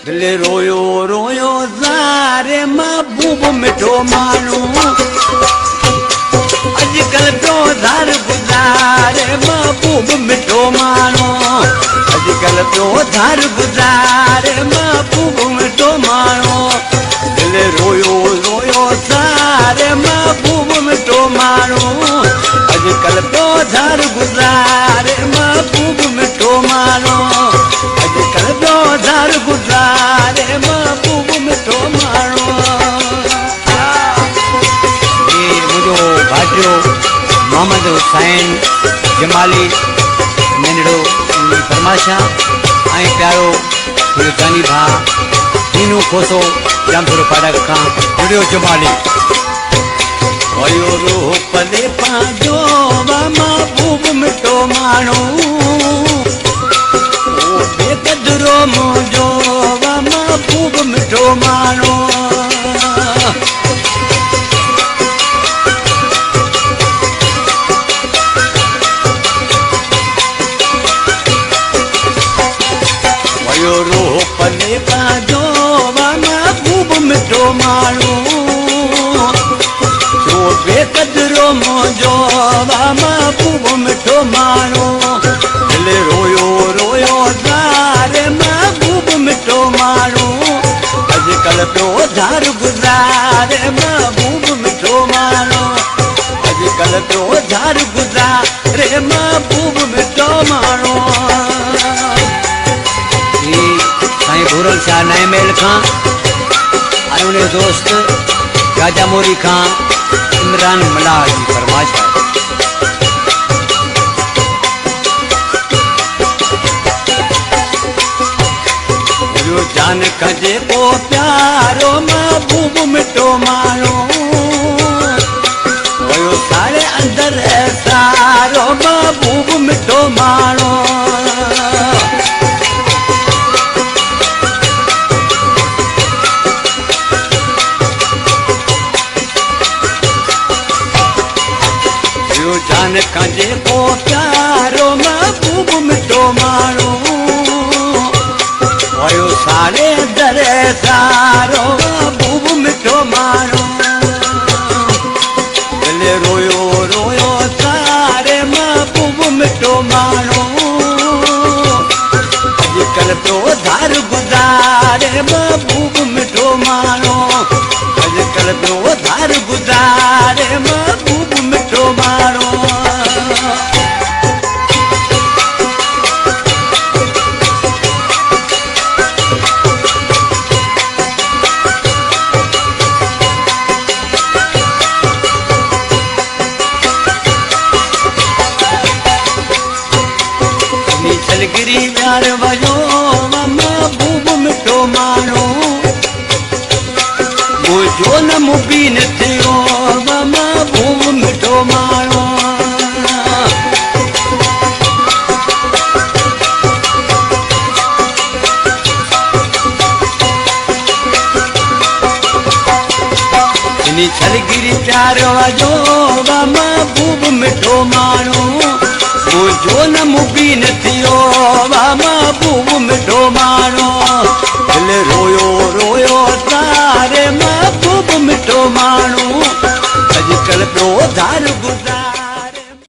दिल रोयो रोयो ज़ारे महबूब मिठो माण्हू अॼुकल्ह पियो धार गुज़ारे महबूब मिठो माण्हू अॼुकल्ह पियो धार गुज़ारे महबूब मिठो माण्हू दिल रोयो रोयो ज़ारे महबूब मिठो माण्हू अॼुकल्ह पियो धार गुज़ारे महबूब मिठो माण्हू अॼुकल्ह पियो धार गुज़ारे महबूब मिठो माण्हू मुंहिंजो भाटियो मोहम्मद हुसैन जमाली नंढड़ो फरमाशा ऐं प्यारो जानी भाउ तीनू खोसो जामपुर पाड़ा खां जुड़ियो जमाली वयो रूप दे पंहिंजो महबूब मिठो माण्हू बेकदरो मुंहिंजो महबूब मिठो माण्हू वयो रूप दे पंहिंजो महबूब मिठो माण्हू बेकदरो मुंहिंजो महबूब मिठो माण्हू दिल रोयो रोयो ज़ारे महबूब मिठो माण्हू अॼुकल्ह पियो धार गुज़ारे महबूब मिठो माण्हू अॼुकल्ह पियो धार गुज़ारे महबूब मिठो माण्हू साईं भूरल शाह नए महल खां ऐं उन दोस्त राजा मोरी खां इमरान मलाह जी फरमाइश आहे जान कजे को प्यारो महबूब मिठो माण्हू वयो सारे अंदर सारो महबूब मिठो माण्हू जान कजे को प्यारो महबूब मिठो माण्हू वयो सारे दरे सारो महबूब मिठो माण्हू दिल रोयो रोयो सारे महबूब मिठो माण्हू अॼुकल्ह पियो धार गुज़ारे महबूब मिठो माण्हू अॼुकल्ह पियो धार गुज़ारे महबूब मिठो माण्हू गिरी प्यार वयो महबूब मिठो माण्हू मुंहिंजो न मुबीन थियो महबूब मिठो माण्हू छलगिरी प्यार वयो महबूब मिठो माण्हू मुंहिंजो न मुबीन थियो महबूब मिठो माण्हू दिल रोयो रोयो